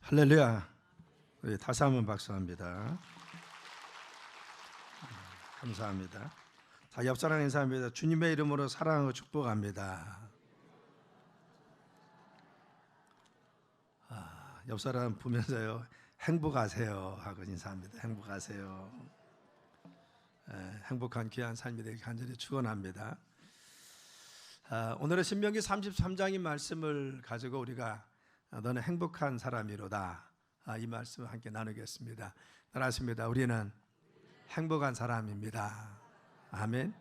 할렐루야. 우리 다시 한번 박수합니다. 감사합니다. 자, 옆사람 인사합니다. 주님의 이름으로 사랑하고 축복합니다. 옆사람 보면서요, 행복하세요 하고 인사합니다. 행복하세요. 행복한 귀한 삶이 되길 간절히 축원합니다. 오늘은 신명기 33장의 말씀을 가지고 우리가 너는 행복한 사람이로다, 이 말씀을 함께 나누겠습니다. 따라하십니다. 우리는 행복한 사람입니다. 아멘.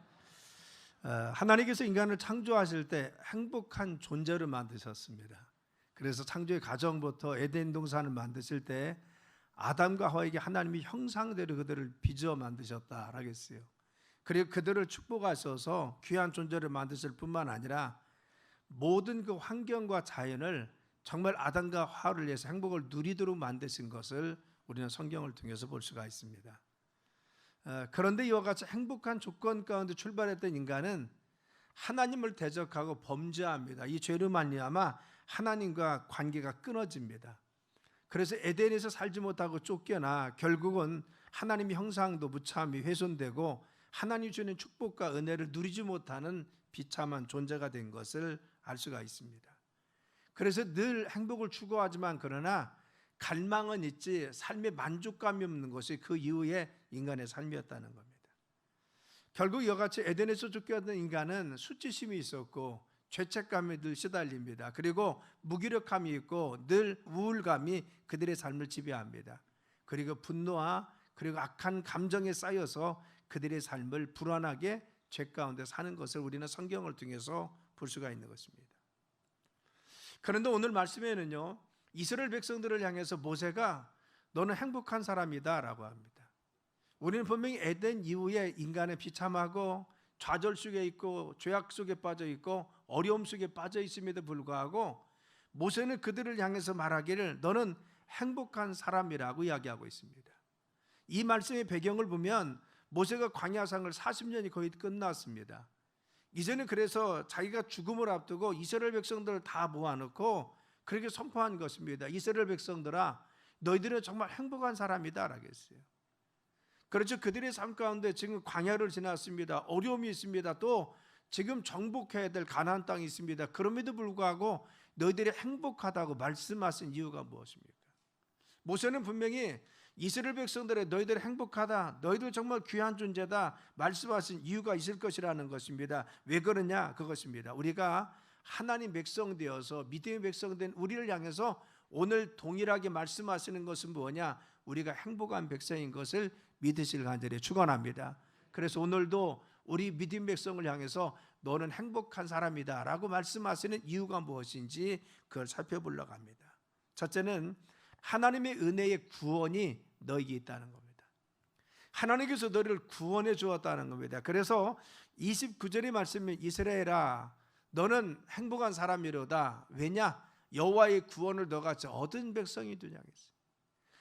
하나님께서 인간을 창조하실 때 행복한 존재로 만드셨습니다. 그래서 창조의 과정부터 에덴 동산을 만드실 때 아담과 하와에게 하나님이 형상대로 그들을 빚어 만드셨다라고 했어요. 그리고 그들을 축복하셔서 귀한 존재를 만드실 뿐만 아니라 모든 그 환경과 자연을 정말 아담과 하와를 위해서 행복을 누리도록 만드신 것을 우리는 성경을 통해서 볼 수가 있습니다. 그런데 이와 같이 행복한 조건 가운데 출발했던 인간은 하나님을 대적하고 범죄합니다. 이 죄로 말미암아 하나님과 관계가 끊어집니다. 그래서 에덴에서 살지 못하고 쫓겨나 결국은 하나님의 형상도 무참히 훼손되고 하나님이 주는 축복과 은혜를 누리지 못하는 비참한 존재가 된 것을 알 수가 있습니다. 그래서 늘 행복을 추구하지만 그러나 갈망은 있지 삶에 만족감이 없는 것이 그 이후의 인간의 삶이었다는 겁니다. 결국 이와 같이 에덴에서 쫓겨났던 인간은 수치심이 있었고 죄책감에 늘 시달립니다. 그리고 무기력함이 있고 늘 우울감이 그들의 삶을 지배합니다. 그리고 분노와 그리고 악한 감정에 쌓여서 그들의 삶을 불안하게 죄 가운데 사는 것을 우리는 성경을 통해서 볼 수가 있는 것입니다. 그런데 오늘 말씀에는요, 이스라엘 백성들을 향해서 모세가 너는 행복한 사람이다 라고 합니다. 우리는 분명히 에덴 이후에 인간의 비참하고 좌절 속에 있고 죄악 속에 빠져 있고 어려움 속에 빠져 있음에도 불구하고 모세는 그들을 향해서 말하기를 너는 행복한 사람이라고 이야기하고 있습니다. 이 말씀의 배경을 보면 모세가 광야생활 40년이 거의 끝났습니다. 이제는 그래서 자기가 죽음을 앞두고 이스라엘 백성들을 다 모아놓고 그렇게 선포한 것입니다. 이스라엘 백성들아, 너희들은 정말 행복한 사람이다 라고 했어요. 그렇죠. 그들의 삶 가운데 지금 광야를 지났습니다. 어려움이 있습니다. 또 지금 정복해야 될 가나안 땅이 있습니다. 그럼에도 불구하고 너희들이 행복하다고 말씀하신 이유가 무엇입니까? 모세는 분명히 이스라엘 백성들의 너희들 행복하다, 너희들 정말 귀한 존재다 말씀하신 이유가 있을 것이라는 것입니다. 왜 그러냐? 그것입니다. 우리가 하나님 백성 되어서 믿음의 백성 된 우리를 향해서 오늘 동일하게 말씀하시는 것은 뭐냐? 우리가 행복한 백성인 것을 믿으실 간절히 축원합니다. 그래서 오늘도 우리 믿음 백성을 향해서 너는 행복한 사람이다 라고 말씀하시는 이유가 무엇인지 그걸 살펴보려고 합니다. 첫째는 하나님의 은혜의 구원이 너에게 있다는 겁니다. 하나님께서 너를 구원해 주었다는 겁니다. 그래서 29절의 말씀에 이스라엘아 너는 행복한 사람이로다. 왜냐? 여호와의 구원을 너같이 얻은 백성이 되냐 했어요.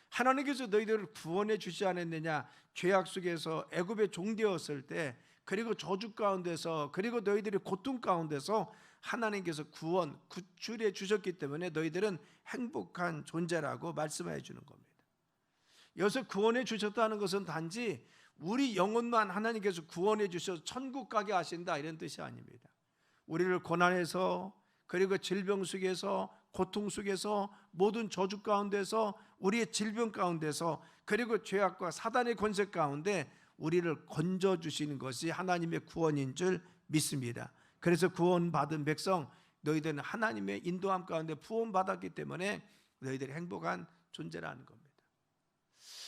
하나님께서 너희들을 구원해 주지 않았느냐? 죄악 속에서 애굽의 종되었을 때, 그리고 저주 가운데서, 그리고 너희들이 고통 가운데서 하나님께서 구원, 구출해 주셨기 때문에 너희들은 행복한 존재라고 말씀해 주는 겁니다. 여기서 구원해 주셨다는 것은 단지 우리 영혼만 하나님께서 구원해 주셔서 천국 가게 하신다 이런 뜻이 아닙니다. 우리를 고난에서, 그리고 질병 속에서, 고통 속에서, 모든 저주 가운데서, 우리의 질병 가운데서, 그리고 죄악과 사단의 권세 가운데 우리를 건져주시는 것이 하나님의 구원인 줄 믿습니다. 그래서 구원받은 백성, 너희들은 하나님의 인도함 가운데 구원받았기 때문에 너희들이 행복한 존재라는 겁니다.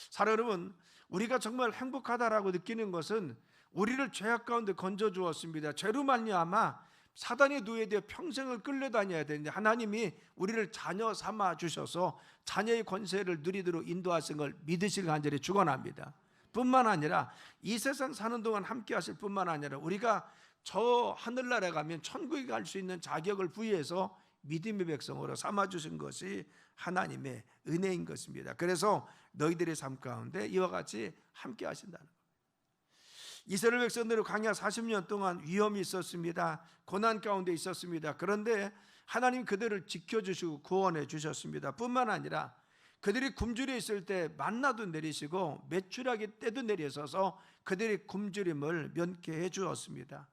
사랑 여러분, 우리가 정말 행복하다라고 느끼는 것은 우리를 죄악 가운데 건져주었습니다. 죄로 말미암아 사단의 노예에 대해 평생을 끌려다녀야 되는데 하나님이 우리를 자녀 삼아 주셔서 자녀의 권세를 누리도록 인도하신 걸 믿으실 간절히 축원합니다. 뿐만 아니라 이 세상 사는 동안 함께 하실 뿐만 아니라 우리가 저 하늘나라에 가면 천국에 갈 수 있는 자격을 부여해서 믿음의 백성으로 삼아주신 것이 하나님의 은혜인 것입니다. 그래서 너희들의 삶 가운데 이와 같이 함께 하신다는 겁니다. 이스라엘 백성들은 광야 40년 동안 위험이 있었습니다. 고난 가운데 있었습니다. 그런데 하나님 그들을 지켜주시고 구원해 주셨습니다. 뿐만 아니라 그들이 굶주려 있을 때 만나도 내리시고 메추라기 때도 내리셔서 그들이 굶주림을 면케해 주었습니다.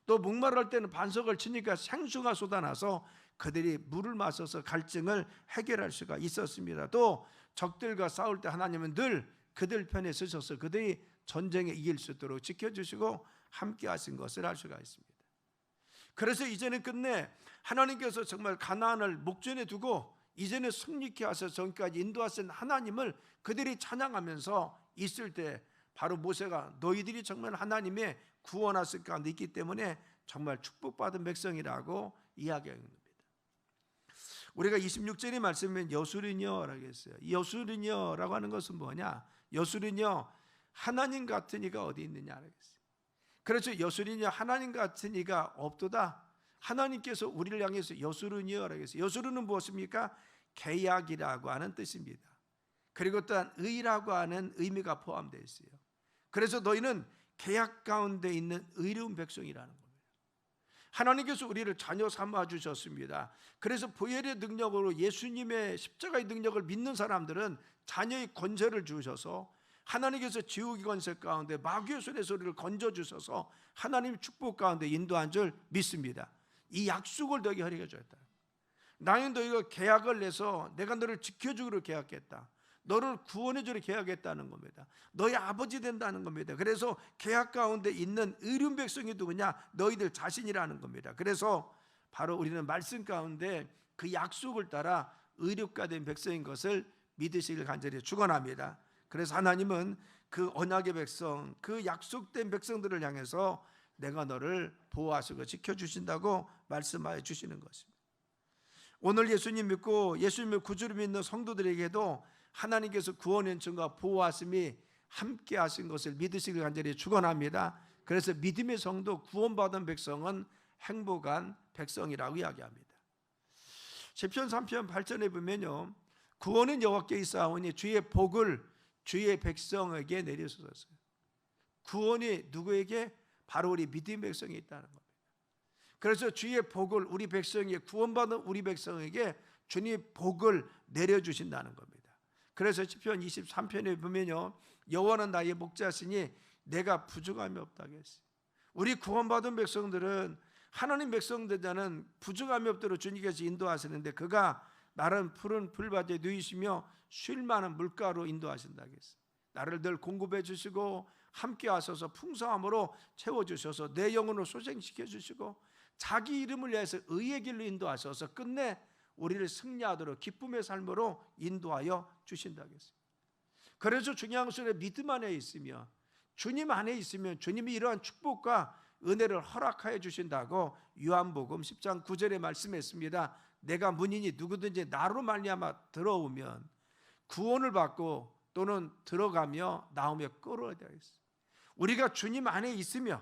또 목마를 때는 반석을 치니까 생수가 쏟아나서 그들이 물을 마셔서 갈증을 해결할 수가 있었습니다. 또 적들과 싸울 때 하나님은 늘 그들 편에 서셔서 그들이 전쟁에 이길 수 있도록 지켜주시고 함께 하신 것을 알 수가 있습니다. 그래서 이제는 끝내 하나님께서 정말 가나안을 목전에 두고 이제는 승리케 하셔서 저기까지 인도하신 하나님을 그들이 찬양하면서 있을 때 바로 모세가 너희들이 정말 하나님의 구원하실 가운데 있기 때문에 정말 축복받은 백성이라고 이야기하는 겁니다. 우리가 26절의 말씀은 여수르녀라고 했어요. 여수르녀라고 하는 것은 뭐냐? 여수르녀 하나님 같은 이가 어디 있느냐라고 했어요. 그렇죠. 여수르녀 하나님 같은 이가 없도다. 하나님께서 우리를 향해서 여수르녀라고 했어요. 여수르는 무엇입니까? 계약이라고 하는 뜻입니다. 그리고 또한 의라고 하는 의미가 포함되어 있어요. 그래서 너희는 계약 가운데 있는 의로운 백성이라는 겁니다. 하나님께서 우리를 자녀 삼아 주셨습니다. 그래서 보혈의 능력으로 예수님의 십자가의 능력을 믿는 사람들은 자녀의 권세를 주셔서 하나님께서 지옥의 권세 가운데 마귀의 손에서 우리를 건져주셔서 하나님의 축복 가운데 인도한 줄 믿습니다. 이 약속을 너에게 허락해 주었다. 나는 너희가 계약을 내서 내가 너를 지켜주기로 계약했다. 너를 구원해 주기로 계약했다는 겁니다. 너희 아버지 된다는 겁니다. 그래서 계약 가운데 있는 의로운 백성이 누구냐? 너희들 자신이라는 겁니다. 그래서 바로 우리는 말씀 가운데 그 약속을 따라 의롭게 된 백성인 것을 믿으시길 간절히 축원합니다. 그래서 하나님은 그 언약의 백성, 그 약속된 백성들을 향해서 내가 너를 보호하시고 지켜주신다고 말씀하여 주시는 것입니다. 오늘 예수님 믿고 예수님의 구주를 믿는 성도들에게도 하나님께서 구원의 은총과 보호하심이 함께 하신 것을 믿으시길 간절히 축원합니다. 그래서 믿음의 성도, 구원받은 백성은 행복한 백성이라고 이야기합니다. 시편 3편 8절에 보면요, 구원은 여호와께 있사오니 주의 복을 주의 백성에게 내리소서. 구원이 누구에게? 바로 우리 믿음의 백성이 있다는 겁니다. 그래서 주의 복을 우리 백성에게, 구원받은 우리 백성에게 주님의 복을 내려주신다는 겁니다. 그래서 시편 23편에 보면요, 여호와는 나의 목자시니 내가 부족함이 없다고 했어요. 우리 구원받은 백성들은 하나님 백성들자는 부족함이 없도록 주님께서 인도하시는데 그가 나를 푸른 풀밭에 누이시며 쉴 만한 물가로 인도하신다고 했어요. 나를 늘 공급해 주시고 함께 하셔서 풍성함으로 채워주셔서 내 영혼을 소생시켜 주시고 자기 이름을 위해서 의의 길로 인도하셔서 끝내 우리를 승리하도록 기쁨의 삶으로 인도하여 주신다고 했어요. 그래서 중요한 것은 믿음 안에 있으면, 주님 안에 있으면 주님이 이러한 축복과 은혜를 허락하여 주신다고 요한복음 10장 9절에 말씀했습니다. 내가 문이니 누구든지 나로 말미암아 들어오면 구원을 받고 또는 들어가며 나오며 끌어들여야 했어요. 우리가 주님 안에 있으며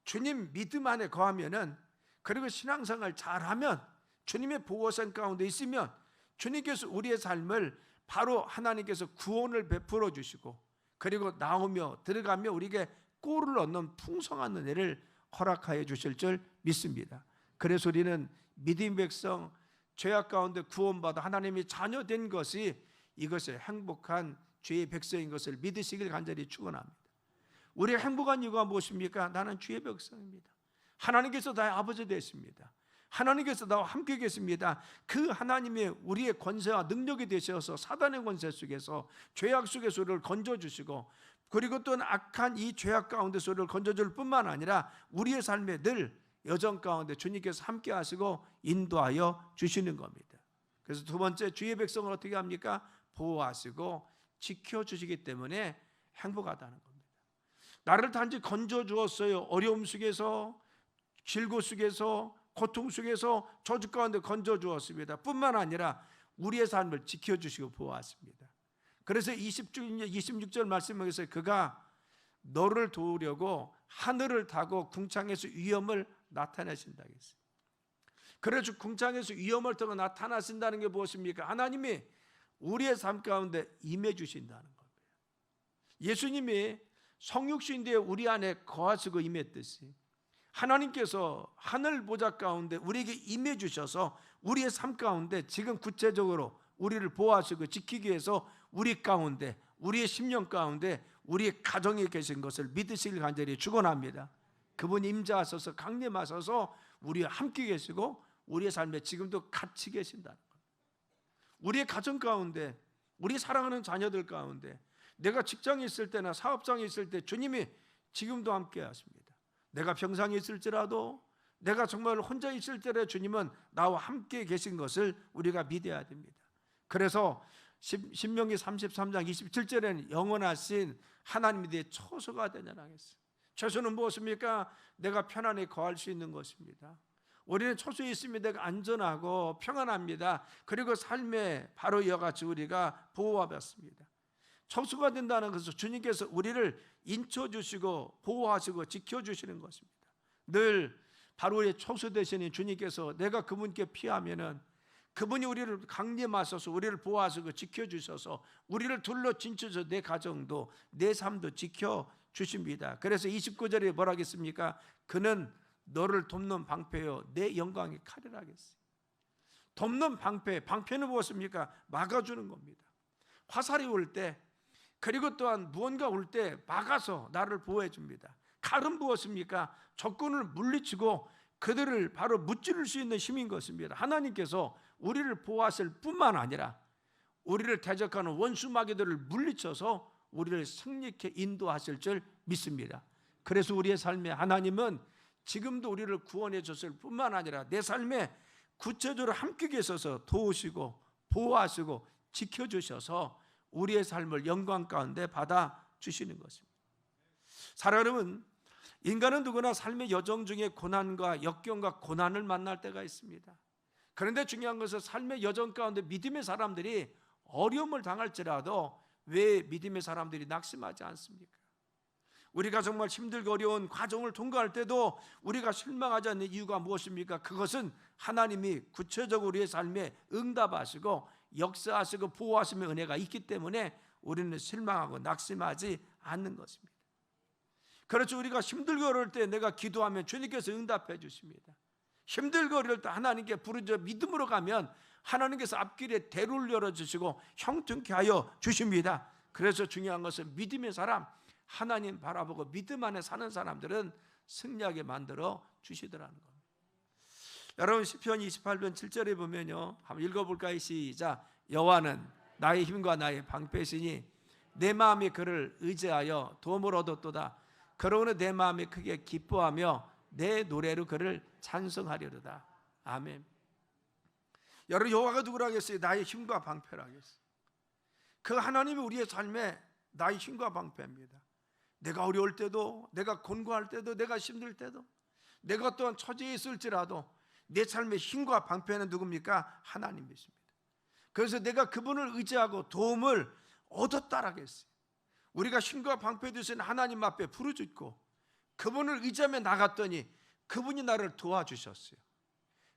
주님 믿음 안에 거하면은, 그리고 신앙생활 잘하면, 주님의 보호선 가운데 있으면 주님께서 우리의 삶을 바로 하나님께서 구원을 베풀어 주시고 그리고 나오며 들어가며 우리에게 꼴을 얻는 풍성한 은혜를 허락하여 주실 줄 믿습니다. 그래서 우리는 믿음 백성, 죄악 가운데 구원받아 하나님의 자녀된 것이 이것이 행복한 주의 백성인 것을 믿으시길 간절히 축원합니다. 우리의 행복한 이유가 무엇입니까? 나는 주의 백성입니다. 하나님께서 나의 아버지 되십니다. 하나님께서 나와 함께 계십니다. 그 하나님의 우리의 권세와 능력이 되셔서 사단의 권세 속에서, 죄악 속에서 우리를 건져주시고 그리고 또 악한 이 죄악 가운데서 우리를 건져줄 뿐만 아니라 우리의 삶에 늘 여정 가운데 주님께서 함께 하시고 인도하여 주시는 겁니다. 그래서 두 번째, 주의 백성을 어떻게 합니까? 보호하시고 지켜주시기 때문에 행복하다는 겁니다. 나를 단지 건져주었어요. 어려움 속에서, 질고 속에서, 고통 속에서 저주 가운데 건져주었습니다. 뿐만 아니라 우리의 삶을 지켜주시고 보호하십니다. 그래서 26절 말씀에서 그가 너를 도우려고 하늘을 타고 궁창에서 위험을 나타내신다고 했어요. 그래서 궁창에서 위험을 타고 나타나신다는 게 무엇입니까? 하나님이 우리의 삶 가운데 임해 주신다는 겁니다. 예수님이 성육신대에 우리 안에 거하시고 임했듯이 하나님께서 하늘 보좌 가운데 우리에게 임해 주셔서 우리의 삶 가운데 지금 구체적으로 우리를 보호하시고 지키기 위해서 우리 가운데, 우리의 심령 가운데, 우리의 가정에 계신 것을 믿으시길 간절히 축원합니다. 그분이 임재하셔서 강림하셔서 우리와 함께 계시고 우리의 삶에 지금도 같이 계신다는 것. 우리의 가정 가운데, 우리 사랑하는 자녀들 가운데, 내가 직장에 있을 때나 사업장에 있을 때 주님이 지금도 함께 하십니다. 내가 병상에 있을지라도, 내가 정말 혼자 있을 때라도 주님은 나와 함께 계신 것을 우리가 믿어야 됩니다. 그래서 신명기 33장 27절에는 영원하신 하나님에 대해 처소가 되느라 하겠어요. 처소는 무엇입니까? 내가 편안히 거할 수 있는 것입니다. 우리는 처소에 있으면 내가 안전하고 평안합니다. 그리고 삶의 바로 이와 같이 우리가 보호받습니다. 처소가 된다는 것은 주님께서 우리를 인쳐주시고 보호하시고 지켜주시는 것입니다. 늘 바로 우리의 처소 되시는 주님께서 내가 그분께 피하면은 그분이 우리를 강림하셔서 우리를 보호하시고 지켜주셔서 우리를 둘러 진쳐서 내 가정도 내 삶도 지켜주십니다. 그래서 29절에 뭐라 하겠습니까? 그는 너를 돕는 방패요 내 영광의 칼이라 하겠어요. 돕는 방패, 방패는 무엇입니까? 막아주는 겁니다. 화살이 올 때, 그리고 또한 무언가 올 때 막아서 나를 보호해 줍니다. 칼은 무엇입니까? 적군을 물리치고 그들을 바로 무찌를 수 있는 힘인 것입니다. 하나님께서 우리를 보호하실 뿐만 아니라 우리를 대적하는 원수 마귀들을 물리쳐서 우리를 승리케 인도하실 줄 믿습니다. 그래서 우리의 삶에 하나님은 지금도 우리를 구원해 줬을 뿐만 아니라 내 삶에 구체적으로 함께 계셔서 도우시고 보호하시고 지켜주셔서 우리의 삶을 영광 가운데 받아주시는 것입니다. 사랑하는 인간은 누구나 삶의 여정 중에 고난과 역경과 고난을 만날 때가 있습니다. 그런데 중요한 것은 삶의 여정 가운데 믿음의 사람들이 어려움을 당할지라도 왜 믿음의 사람들이 낙심하지 않습니까? 우리가 정말 힘들고 어려운 과정을 통과할 때도 우리가 실망하지 않는 이유가 무엇입니까? 그것은 하나님이 구체적으로 우리의 삶에 응답하시고 역사하시고 보호하시는 은혜가 있기 때문에 우리는 실망하고 낙심하지 않는 것입니다. 그렇죠. 우리가 힘들고 어려울 때 내가 기도하면 주님께서 응답해 주십니다. 힘들고 어려울 때 하나님께 부르짖어 믿음으로 가면 하나님께서 앞길에 대로를 열어주시고 형통케 하여 주십니다. 그래서 중요한 것은 믿음의 사람, 하나님 바라보고 믿음 안에 사는 사람들은 승리하게 만들어 주시더라는 겁니다. 여러분 시편 28편 7절에 보면요, 한번 읽어볼까요? 시작. 여호와는 나의 힘과 나의 방패시니 내 마음이 그를 의지하여 도움을 얻었도다. 그러므로 내 마음이 크게 기뻐하며 내 노래로 그를 찬송하려다. 아멘. 여러분 여호와가 누구라 하겠어요? 나의 힘과 방패라 하겠어요. 그 하나님이 우리의 삶에 나의 힘과 방패입니다. 내가 어려울 때도, 내가 곤고할 때도, 내가 힘들 때도, 내가 또한 처지에 있을지라도 내 삶의 힘과 방패는 누굽니까? 하나님이십니다. 그래서 내가 그분을 의지하고 도움을 얻었다라겠어요. 우리가 힘과 방패 되신 하나님 앞에 부르짖고 그분을 의지하며 나갔더니 그분이 나를 도와주셨어요.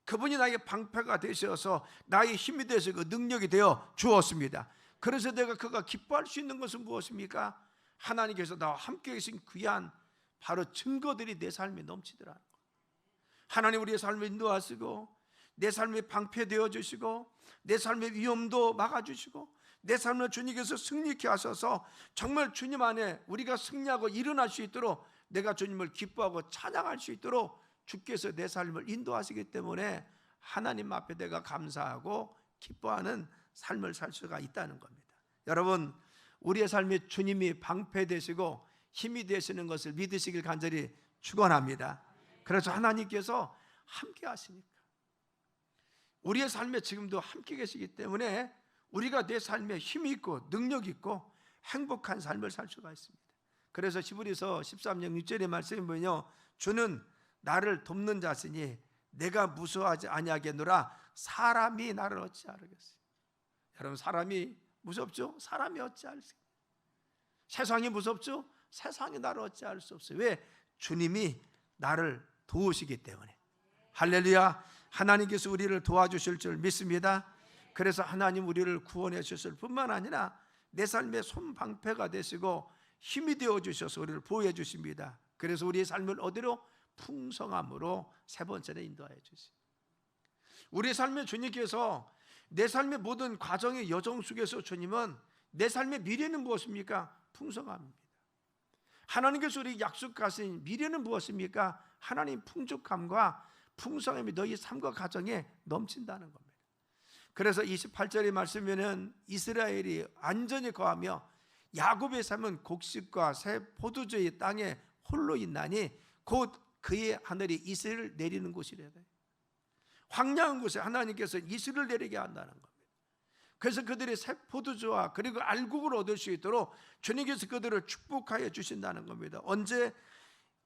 그분이 나의 방패가 되셔서 나의 힘이 되시고 능력이 되어 주었습니다. 그래서 내가 그가 기뻐할 수 있는 것은 무엇입니까? 하나님께서 나와 함께 계신 귀한 바로 증거들이 내 삶에 넘치더라는 것. 하나님 우리의 삶을 인도하시고 내 삶의 방패 되어주시고 내 삶의 위험도 막아주시고 내 삶을 주님께서 승리케 하셔서 정말 주님 안에 우리가 승리하고 일어날 수 있도록 내가 주님을 기뻐하고 찬양할 수 있도록 주께서 내 삶을 인도하시기 때문에 하나님 앞에 내가 감사하고 기뻐하는 삶을 살 수가 있다는 겁니다. 여러분 우리의 삶에 주님이 방패 되시고 힘이 되시는 것을 믿으시길 간절히 축원합니다. 그래서 하나님께서 함께 하시니까 우리의 삶에 지금도 함께 계시기 때문에 우리가 내 삶에 힘이 있고 능력이 있고 행복한 삶을 살 수가 있습니다. 그래서 히브리서 13장 6절의 말씀에 보면요, 주는 나를 돕는 자시니 내가 무서워하지 아니하겠노라. 사람이 나를 어찌하겠어요? 여러분 사람이 무섭죠? 사람이 어찌하겠어요? 세상이 무섭죠? 세상이 나를 어찌할 수 없어요. 왜? 주님이 나를 도우시기 때문에. 할렐루야. 하나님께서 우리를 도와주실 줄 믿습니다. 그래서 하나님 우리를 구원해 주실 뿐만 아니라 내 삶의 손방패가 되시고 힘이 되어 주셔서 우리를 보호해 주십니다. 그래서 우리의 삶을 어디로? 풍성함으로 세 번째로 인도하여 주십니다. 우리의 삶에 주님께서 내 삶의 모든 과정의 여정 속에서 주님은 내 삶의 미래는 무엇입니까? 풍성함입니다. 하나님께서 우리 약속하신 미래는 무엇입니까? 하나님 풍족함과 풍성함이 너희 삶과 가정에 넘친다는 겁니다. 그래서 28절의 말씀에는 이스라엘이 안전히 거하며 야곱의 삶은 곡식과 새 포도주의 땅에 홀로 있나니 곧 그의 하늘이 이슬을 내리는 곳이래요. 황량한 곳에 하나님께서 이슬을 내리게 한다는 겁니다. 그래서 그들이 새 포도주와 그리고 알곡을 얻을 수 있도록 주님께서 그들을 축복하여 주신다는 겁니다. 언제?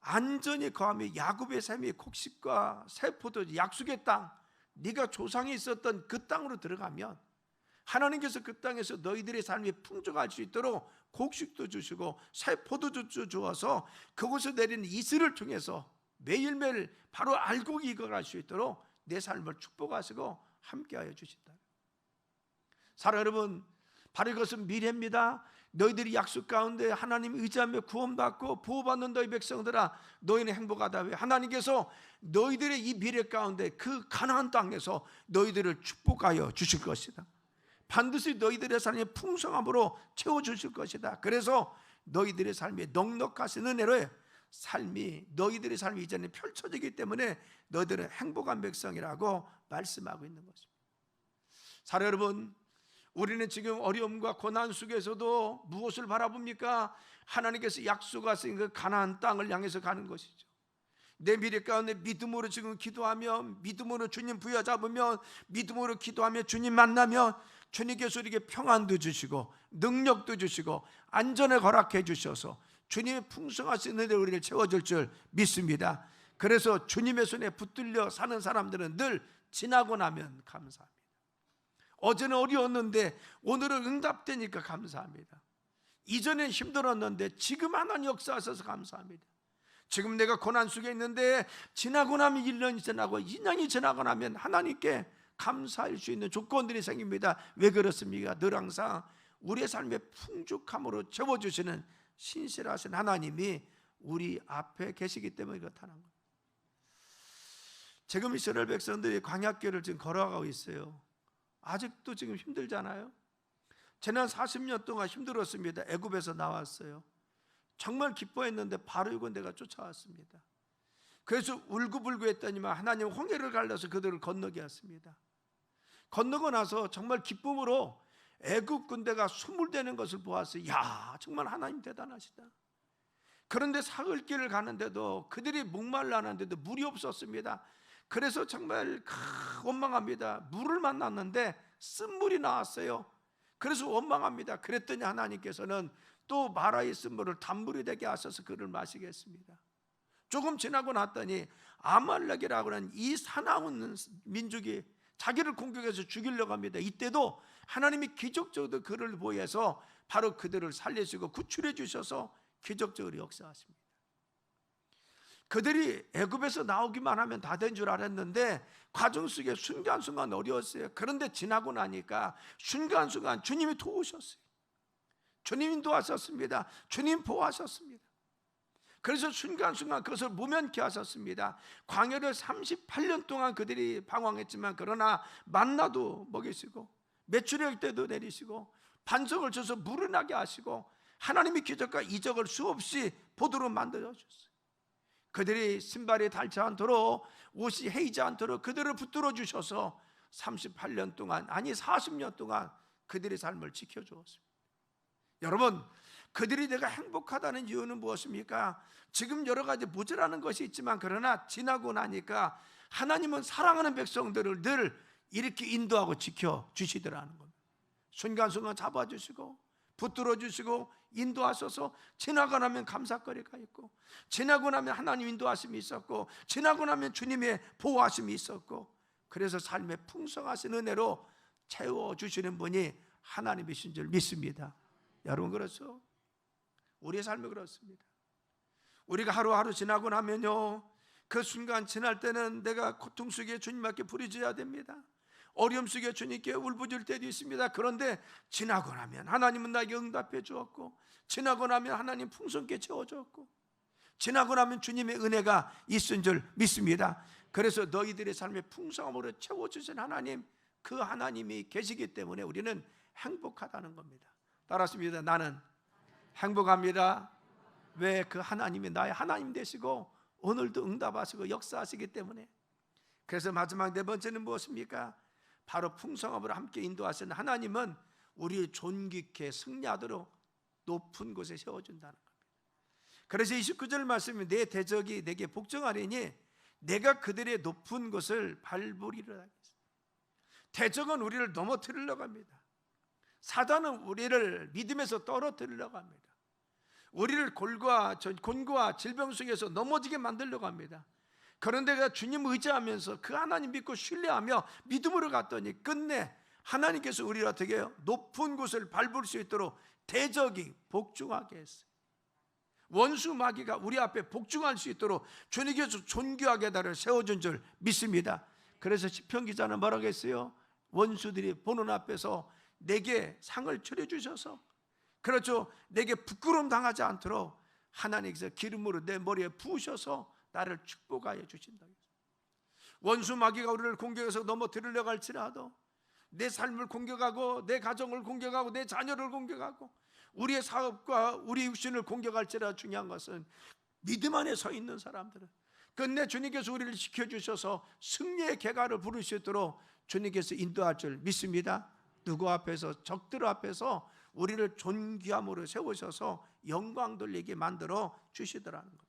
안전히 거하며 야곱의 삶이 곡식과 새 포도주, 약속의 땅, 네가 조상이 있었던 그 땅으로 들어가면 하나님께서 그 땅에서 너희들의 삶이 풍족할 수 있도록 곡식도 주시고 새 포도주도 주어서 그곳에 내리는 이슬을 통해서 매일매일 바로 알곡이 익어갈 수 있도록 내 삶을 축복하시고 함께하여 주신다. 사랑 여러분, 바로 이것은 미래입니다. 너희들이 약속 가운데 하나님 의지하며 구원받고 보호받는 너희 백성들아, 너희는 행복하다. 왜? 하나님께서 너희들의 이 미래 가운데 그 가나안 땅에서 너희들을 축복하여 주실 것이다. 반드시 너희들의 삶의 풍성함으로 채워주실 것이다. 그래서 너희들의 삶에 넉넉하신 은혜로 삶이, 너희들의 삶이 이전에 펼쳐지기 때문에 너희들은 행복한 백성이라고 말씀하고 있는 것입니다. 사랑 여러분, 우리는 지금 어려움과 고난 속에서도 무엇을 바라봅니까? 하나님께서 약속하신 그 가나안 땅을 향해서 가는 것이죠. 내 미래 가운데 믿음으로 지금 기도하며, 믿음으로 주님 부여잡으면, 믿음으로 기도하며 주님 만나면 주님께서 우리에게 평안도 주시고 능력도 주시고 안전을 허락해 주셔서 주님의 풍성하신 은혜로 우리를 채워줄 줄 믿습니다. 그래서 주님의 손에 붙들려 사는 사람들은 늘 지나고 나면 감사합니다. 어제는 어려웠는데 오늘은 응답되니까 감사합니다. 이전엔 힘들었는데 지금 하나님 역사하셔서 감사합니다. 지금 내가 고난 속에 있는데 지나고 나면 1년이 지나고 2년이 지나고 나면 하나님께 감사할 수 있는 조건들이 생깁니다. 왜 그렇습니까? 늘 항상 우리의 삶의 풍족함으로 채워주시는 신실하신 하나님이 우리 앞에 계시기 때문에 그렇다는 거예요. 지금 이스라엘 백성들이 광야길을 지금 걸어가고 있어요. 아직도 지금 힘들잖아요. 지난 40년 동안 힘들었습니다. 애굽에서 나왔어요. 정말 기뻐했는데 바로 이건 내가 쫓아왔습니다. 그래서 울고불고 했더니만 하나님 홍해를 갈라서 그들을 건너게 했습니다. 건너고 나서 정말 기쁨으로 애굽 군대가 수물대는 것을 보았어요. 야, 정말 하나님 대단하시다. 그런데 사흘길을 가는데도 그들이 목말라하는데도 물이 없었습니다. 그래서 정말 원망합니다. 물을 만났는데 쓴물이 나왔어요. 그래서 원망합니다. 그랬더니 하나님께서는 또 마라의 쓴물을 단물이 되게 하셔서 그를 마시게 했습니다. 조금 지나고 났더니 아말렉이라고 하는 이 사나운 민족이 자기를 공격해서 죽이려고 합니다. 이때도 하나님이 기적적으로 그를 보여서 바로 그들을 살리시고 구출해 주셔서 기적적으로 역사하십니다. 그들이 애굽에서 나오기만 하면 다 된 줄 알았는데 과정 속에 순간순간 어려웠어요. 그런데 지나고 나니까 순간순간 주님이 도우셨어요. 주님이 도와셨습니다. 주님 보호하셨습니다. 그래서 순간순간 그것을 모면케 하셨습니다. 광야를 38년 동안 그들이 방황했지만 그러나 만나도 먹이시고 메추리알 때도 내리시고 반석을 쳐서 물을 나게 하시고 하나님의 기적과 이적을 수없이 보도록 만들어 주셨어요. 그들이 신발이 닳지 않도록 옷이 헤이지 않도록 그들을 붙들어 주셔서 38년 동안, 아니 40년 동안 그들의 삶을 지켜주었습니다. 여러분, 그들이 내가 행복하다는 이유는 무엇입니까? 지금 여러 가지 모자라는 것이 있지만 그러나 지나고 나니까 하나님은 사랑하는 백성들을 늘 이렇게 인도하고 지켜주시더라는 겁니다. 순간순간 잡아주시고 붙들어 주시고 인도하셔서 지나고 나면 감사거리가 있고 지나고 나면 하나님 인도하심이 있었고 지나고 나면 주님의 보호하심이 있었고 그래서 삶의 풍성하신 은혜로 채워주시는 분이 하나님이신 줄 믿습니다. 여러분 그렇죠? 우리의 삶이 그렇습니다. 우리가 하루하루 지나고 나면요 그 순간 지날 때는 내가 고통 속에 주님께 부르짖어야 됩니다. 어려움 속에 주님께 울부짖을 때도 있습니다. 그런데 지나고 나면 하나님은 나에게 응답해 주었고 지나고 나면 하나님 풍성케 채워주었고 지나고 나면 주님의 은혜가 있은 줄 믿습니다. 그래서 너희들의 삶의 풍성함으로 채워주신 하나님 그 하나님이 계시기 때문에 우리는 행복하다는 겁니다. 따라하십니다. 나는 행복합니다. 왜? 그 하나님이 나의 하나님 되시고 오늘도 응답하시고 역사하시기 때문에. 그래서 마지막 네 번째는 무엇입니까? 바로 풍성함으로 함께 인도하시는 하나님은 우리를 존귀케 승리하도록 높은 곳에 세워준다는 겁니다. 그래서 29절 말씀이 내 대적이 내게 복종하리니 내가 그들의 높은 곳을 밟으리라 하겠습니다. 대적은 우리를 넘어뜨리려고 합니다. 사단은 우리를 믿음에서 떨어뜨리려고 합니다. 우리를 곤고와 질병 속에서 넘어지게 만들려고 합니다. 그런데 그가 주님 의지하면서 그 하나님 믿고 신뢰하며 믿음으로 갔더니 끝내 하나님께서 우리를 어떻게 해요? 높은 곳을 밟을 수 있도록 대적이 복종하게 했어요. 원수 마귀가 우리 앞에 복종할 수 있도록 주님께서 존귀하게 나를 세워준 줄 믿습니다. 그래서 시편 기자는 뭐라고 했어요? 원수들이 보는 앞에서 내게 상을 차려주셔서, 그렇죠, 내게 부끄러움 당하지 않도록 하나님께서 기름으로 내 머리에 부으셔서 나를 축복하여 주신다. 원수 마귀가 우리를 공격해서 넘어뜨리려고 할지라도 내 삶을 공격하고 내 가정을 공격하고 내 자녀를 공격하고 우리의 사업과 우리 육신을 공격할지라도 중요한 것은 믿음 안에 서 있는 사람들은 끝내 주님께서 우리를 지켜주셔서 승리의 개가를 부를 수 있도록 주님께서 인도할 줄 믿습니다. 누구 앞에서? 적들 앞에서 우리를 존귀함으로 세우셔서 영광 돌리게 만들어 주시더라는 겁니다.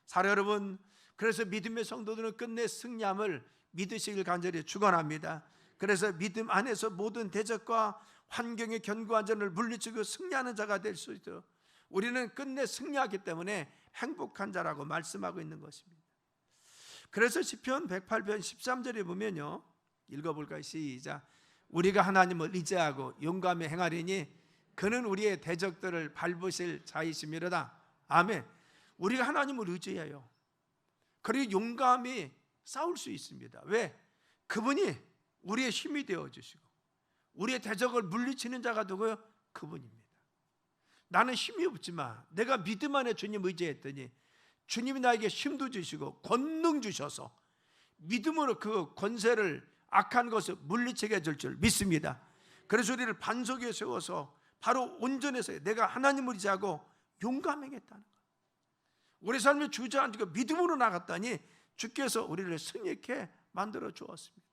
사랑 여러분, 그래서 믿음의 성도들은 끝내 승리함을 믿으시길 간절히 축원합니다. 그래서 믿음 안에서 모든 대적과 환경의 견고한 전을 물리치고 승리하는 자가 될 수 있도록 우리는 끝내 승리하기 때문에 행복한 자라고 말씀하고 있는 것입니다. 그래서 시편 108편 13절에 보면요, 읽어볼까요? 시작. 우리가 하나님을 의지하고 용감히 행하리니 그는 우리의 대적들을 밟으실 자이시미로다. 아멘. 우리가 하나님을 의지해요. 그리고 용감히 싸울 수 있습니다. 왜? 그분이 우리의 힘이 되어주시고 우리의 대적을 물리치는 자가 누구요? 그분입니다. 나는 힘이 없지만 내가 믿음 안에 주님 의지했더니 주님이 나에게 힘도 주시고 권능 주셔서 믿음으로 그 권세를, 악한 것을 물리치게 해줄 줄 믿습니다. 그래서 우리를 반석에 세워서 바로 온전해서 내가 하나님을 의지하고 용감하겠다는 것. 우리 삶에 주저앉고 믿음으로 나갔다니 주께서 우리를 승리케 만들어 주었습니다.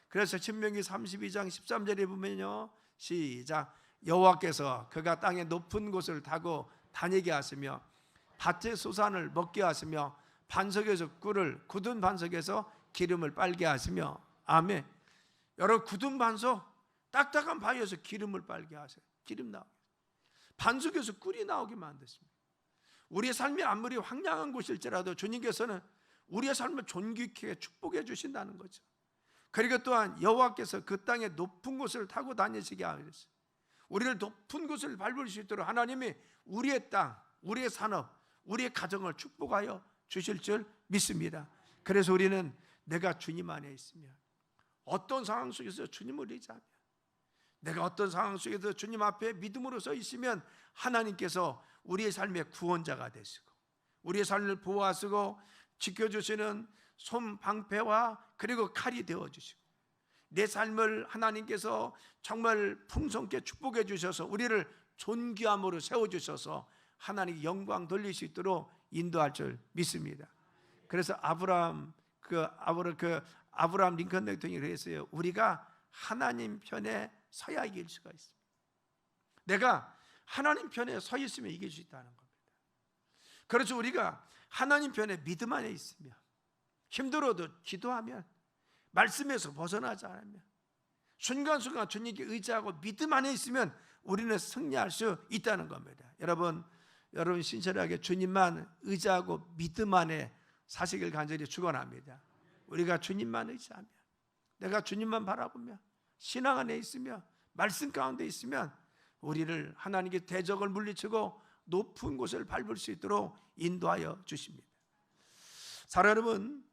그래서 신명기 32장 13절에 보면요, 시작. 여호와께서 그가 땅의 높은 곳을 타고 다니게 하시며 밭의 소산을 먹게 하시며 반석에서 꿀을, 굳은 반석에서 기름을 빨게 하시며. 아멘. 여러분, 굳은 반석, 딱딱한 바위에서 기름을 빨게 하세요. 기름 나오게, 반석에서 꿀이 나오게 만드십니다. 우리의 삶이 아무리 황량한 곳일지라도 주님께서는 우리의 삶을 존귀케 축복해 주신다는 거죠. 그리고 또한 여호와께서 그 땅의 높은 곳을 타고 다니시게 하셨어요. 우리를 높은 곳을 밟을 수 있도록 하나님이 우리의 땅, 우리의 산업, 우리의 가정을 축복하여 주실 줄 믿습니다. 그래서 우리는 내가 주님 안에 있으면, 어떤 상황 속에서 주님을 의지하면, 내가 어떤 상황 속에서 주님 앞에 믿음으로 서 있으면 하나님께서 우리의 삶의 구원자가 되시고 우리의 삶을 보호하시고 지켜주시는 손 방패와 그리고 칼이 되어주시고 내 삶을 하나님께서 정말 풍성케 축복해 주셔서 우리를 존귀함으로 세워주셔서 하나님 영광 돌릴 수 있도록 인도할 줄 믿습니다. 그래서 아브라함 링컨 대통령이 그랬어요. 우리가 하나님 편에 서야 이길 수가 있습니다. 내가 하나님 편에 서 있으면 이길 수 있다는 겁니다. 그래서 우리가 하나님 편에 믿음 안에 있으면, 힘들어도 기도하면, 말씀에서 벗어나지 않으면, 순간순간 주님께 의지하고 믿음 안에 있으면 우리는 승리할 수 있다는 겁니다. 여러분 신실하게 주님만 의지하고 믿음 안에 사시길 간절히 축원합니다. 우리가 주님만 의지하면, 내가 주님만 바라보며 신앙 안에 있으며 말씀 가운데 있으면 우리를 하나님께 대적을 물리치고 높은 곳을 밟을 수 있도록 인도하여 주십니다. 사랑 여러분,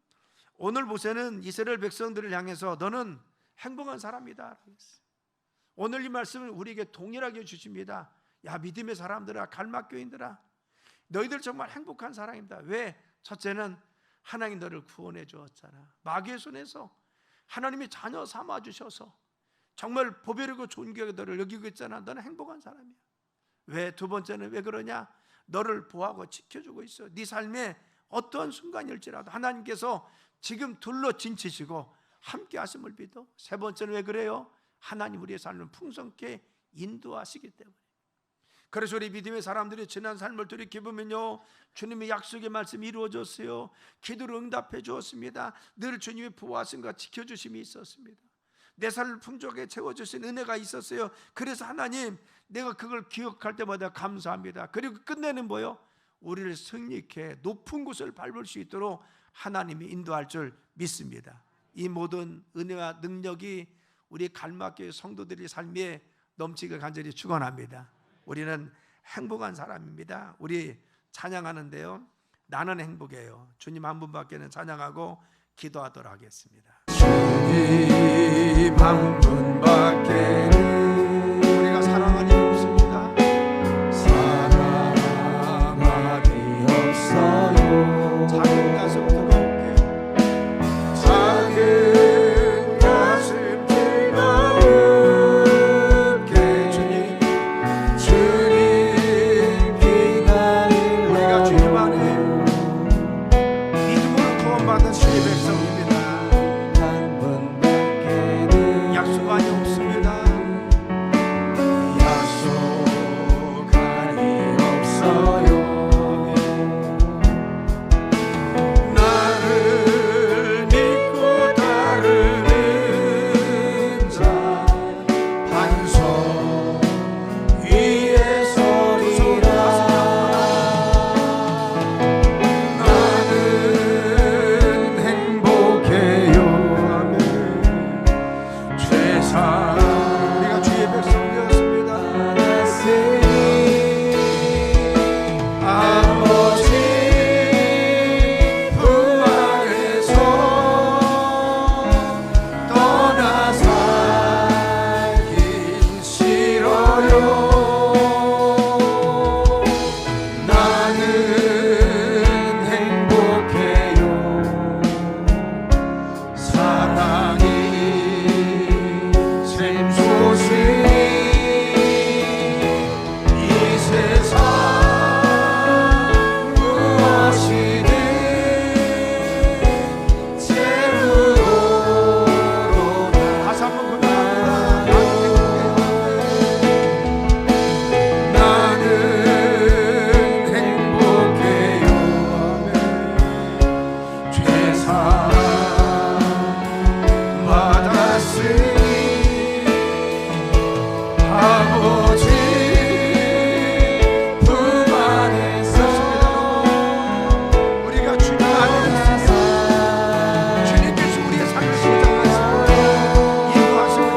오늘 모세는 이스라엘 백성들을 향해서 너는 행복한 사람이다. 오늘 이 말씀을 우리에게 동일하게 주십니다. 야, 믿음의 사람들아, 갈막교인들아, 너희들 정말 행복한 사람입니다. 왜? 첫째는 하나님 너를 구원해 주었잖아. 마귀의 손에서 하나님이 자녀 삼아주셔서 정말 보배롭고 존귀하게 너를 여기고 있잖아. 너는 행복한 사람이야. 왜? 두 번째는 왜 그러냐? 너를 보호하고 지켜주고 있어. 네 삶에 어떠한 순간일지라도 하나님께서 지금 둘러 진치시고 함께 하심을 믿어. 세 번째는 왜 그래요? 하나님 우리의 삶을 풍성케 인도하시기 때문에. 그래서 우리 믿음의 사람들이 지난 삶을 돌이켜보면요, 주님의 약속의 말씀이 이루어졌어요. 기도를 응답해 주었습니다. 늘 주님의 보호하심과 지켜주심이 있었습니다. 내 삶을 풍족하게 채워주신 은혜가 있었어요. 그래서 하나님, 내가 그걸 기억할 때마다 감사합니다. 그리고 끝내는 뭐요? 우리를 승리케 높은 곳을 밟을 수 있도록 하나님이 인도할 줄 믿습니다. 이 모든 은혜와 능력이 우리 갈마교회 성도들의 삶에 넘치길 간절히 축원합니다. 우리는 행복한 사람입니다. 우리 찬양하는데요, 나는 행복해요. 주님 한 분밖에는 찬양하고 기도하도록 하겠습니다. 주님 한 분밖에는 우리가 사랑할 일 없습니다. 사랑할 일 없어요. 작은 가슴 뜨겁게, 작은 가슴 뜨겁게 주님 기다리라. 우리가 주님 안에 믿음으로 구원받은 주의 백성입니다. 약속안이 없습니다. 약속안이 없어요. 나를 믿고 따르는 자 반석 위에 서리라. 나는 행복해요. 우리가 주의 백성 되었습니다. 아버지 품 안에서 떠나 살긴 싫어요. 나는 행복해요. 사랑이 이 세상 무엇이든 채우도록. 다시 한번 고백합니다. 나는 행복해요. 죄사 받았으니 아버지 품 안에서 우리가 주님 안에 있습니다. 주님께서 우리의 삶을 시작하시고 인도하시고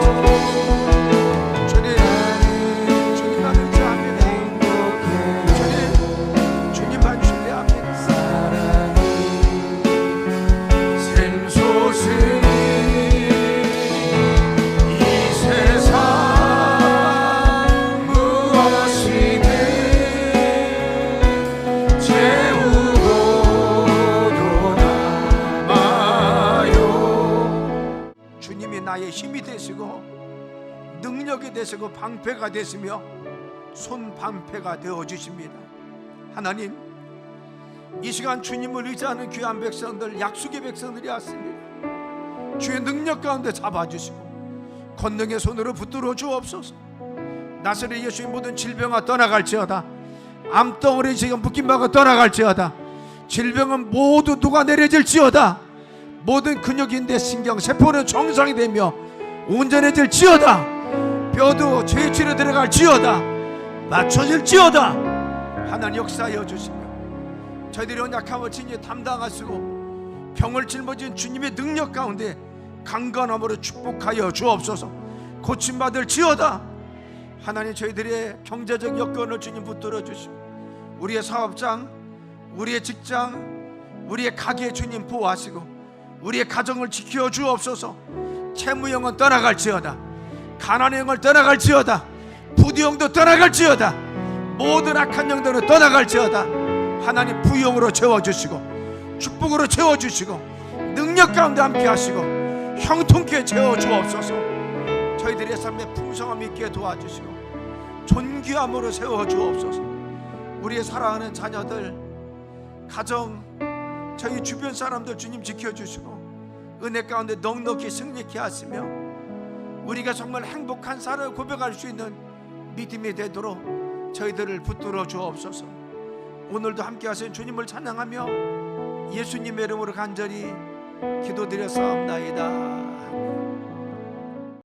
주님만 의지합니다. 주님만 신뢰합니다. 샘솟은 이 세상 나의 힘이 되시고 능력이 되시고 방패가 되시며 손방패가 되어주십니다. 하나님, 이 시간 주님을 의지하는 귀한 백성들, 약속의 백성들이 왔습니다. 주의 능력 가운데 잡아주시고 권능의 손으로 붙들어 주옵소서. 나사렛 예수의 모든 질병아 떠나갈지어다. 암덩어리 지금 묶인 바가 떠나갈지어다. 질병은 모두 녹아내려질지어다. 모든 근육인대 신경 세포는 정상이 되며 온전해질지어다. 뼈도 죄치료 들어갈지어다. 맞춰질지어다. 하나님 역사하여 주시며 저희들이 연약함을 진히 담당하시고 병을 짊어진 주님의 능력 가운데 강건함으로 축복하여 주옵소서. 고침받을지어다. 하나님, 저희들의 경제적 여건을 주님 붙들어 주시고 우리의 사업장, 우리의 직장, 우리의 가게 주님 보호하시고 우리의 가정을 지켜 주옵소서. 채무형은 떠나갈지어다. 가난의 영을 떠나갈지어다. 부귀영도 떠나갈지어다. 모든 악한 영들은 떠나갈지어다. 하나님, 부귀영으로 채워주시고 축복으로 채워주시고 능력 가운데 함께 하시고 형통케 채워 주옵소서. 저희들의 삶에 풍성함 있게 도와주시고 존귀함으로 세워 주옵소서. 우리의 사랑하는 자녀들, 가정, 저희 주변 사람들 주님 지켜주시고 은혜 가운데 넉넉히 승리케 하시며 우리가 정말 행복한 삶을 고백할 수 있는 믿음이 되도록 저희들을 붙들어 주옵소서. 오늘도 함께 하신 주님을 찬양하며 예수님의 이름으로 간절히 기도드렸사옵나이다.